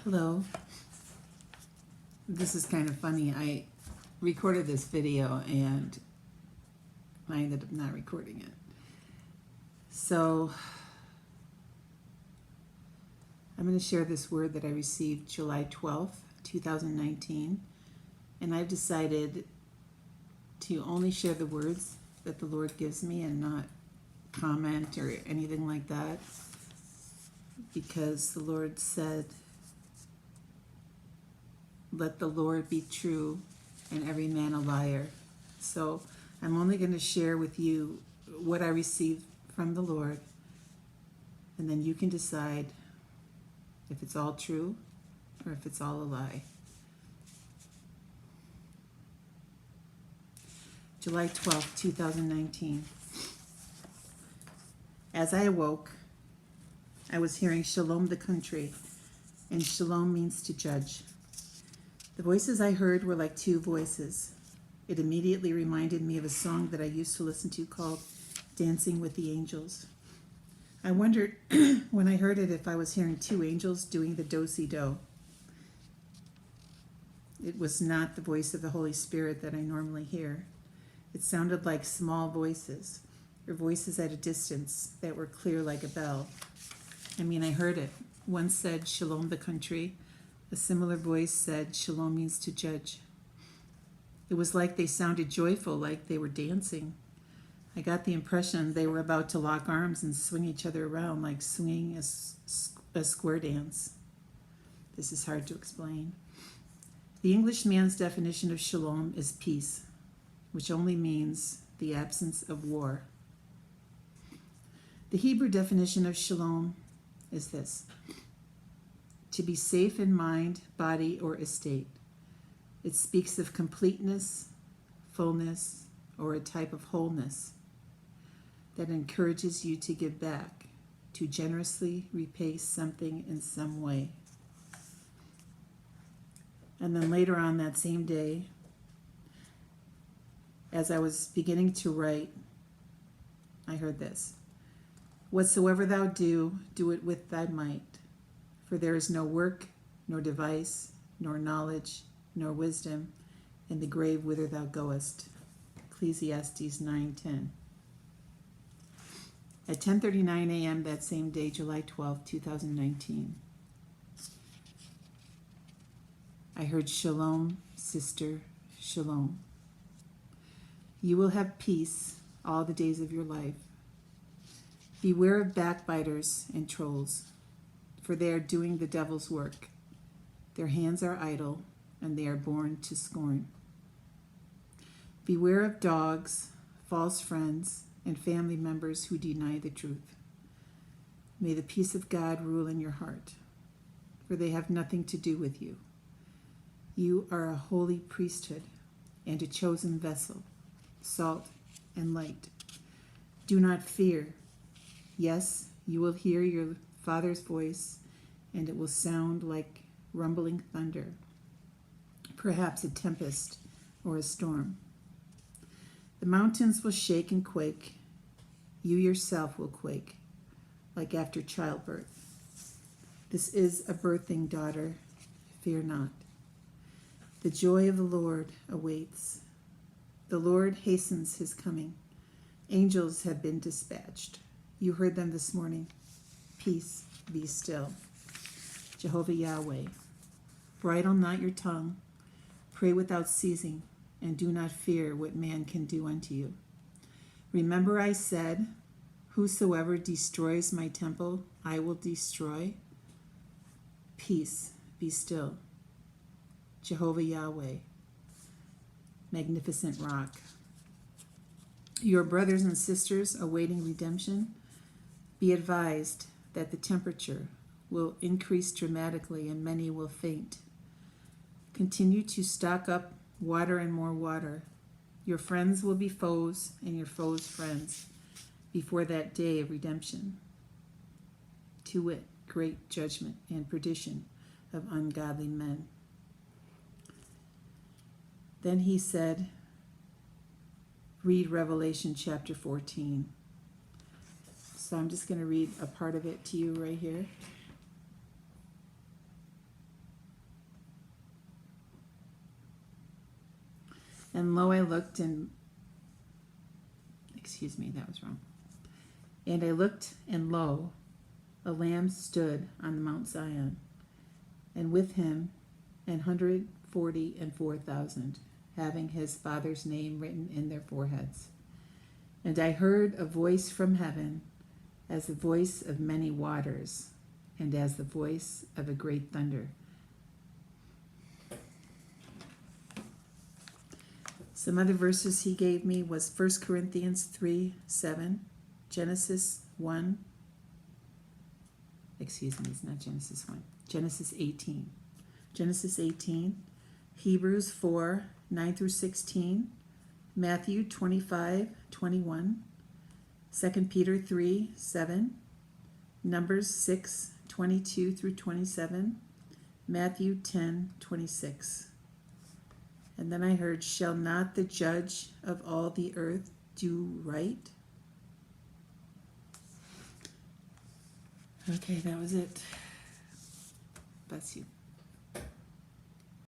Hello. This is kind of funny. I recorded this video and I ended up not recording it. So I'm going to share this word that I received July 12th, 2019. And I've decided to only share the words that the Lord gives me and not comment or anything like that, because the Lord said, let the Lord be true and every man a liar. So I'm only going to share with you what I received from the Lord, and then you can decide if it's all true or if it's all a lie. July 12th, 2019. As I awoke, I was hearing Shalom the Country, and Shalom means to judge. The voices I heard were like two voices. It immediately reminded me of a song that I used to listen to called Dancing with the Angels. I wondered when I heard it if I was hearing two angels doing the do-si-do. It was not the voice of the Holy Spirit that I normally hear. It sounded like small voices, or voices at a distance that were clear like a bell. I heard it. One said, Shalom the Country. A similar voice said, Shalom means to judge. It was like they sounded joyful, like they were dancing. I got the impression they were about to lock arms and swing each other around, like swinging a square dance. This is hard to explain. The Englishman's definition of shalom is peace, which only means the absence of war. The Hebrew definition of shalom is this: to be safe in mind, body, or estate. It speaks of completeness, fullness, or a type of wholeness that encourages you to give back, to generously repay something in some way. And then later on that same day, as I was beginning to write, I heard this: whatsoever thou do, do it with thy might. For there is no work, nor device, nor knowledge, nor wisdom in the grave whither thou goest. Ecclesiastes 9:10. At 10:39 a.m. that same day, July 12, 2019, I heard Shalom, sister, Shalom. You will have peace all the days of your life. Beware of backbiters and trolls, for they are doing the devil's work. Their hands are idle, and they are born to scorn. Beware of dogs, false friends, and family members who deny the truth. May the peace of God rule in your heart, for they have nothing to do with you. You are a holy priesthood and a chosen vessel, salt and light. Do not fear. Yes, you will hear your Father's voice, and it will sound like rumbling thunder, perhaps a tempest or a storm. The mountains will shake and quake. You yourself will quake, like after childbirth. This is a birthing, daughter. Fear not. The joy of the Lord awaits. The Lord hastens his coming. Angels have been dispatched. You heard them this morning. Peace, be still. Jehovah Yahweh, bridle not your tongue, pray without ceasing, and do not fear what man can do unto you. Remember I said, whosoever destroys my temple, I will destroy. Peace, be still. Jehovah Yahweh, magnificent rock. Your brothers and sisters awaiting redemption, be advised that the temperature will increase dramatically and many will faint. Continue to stock up water and more water. Your friends will be foes and your foes' friends before that day of redemption. To wit, great judgment and perdition of ungodly men. Then he said, read Revelation chapter 14. So I'm just going to read a part of it to you right here. And lo, I looked and, excuse me, that was wrong. And I looked, and lo, a lamb stood on the Mount Zion, and with him 144,000, having his Father's name written in their foreheads. And I heard a voice from heaven, as the voice of many waters, and as the voice of a great thunder. Some other verses he gave me was 1 Corinthians 3:7, Genesis 1. Excuse me, it's not Genesis 1. Genesis 18. Genesis 18, Hebrews 4:9-16, Matthew 25:21, 2 Peter 3:7, Numbers 6:22-27, Matthew 10:26. And then I heard, shall not the judge of all the earth do right? Okay, that was it. Bless you.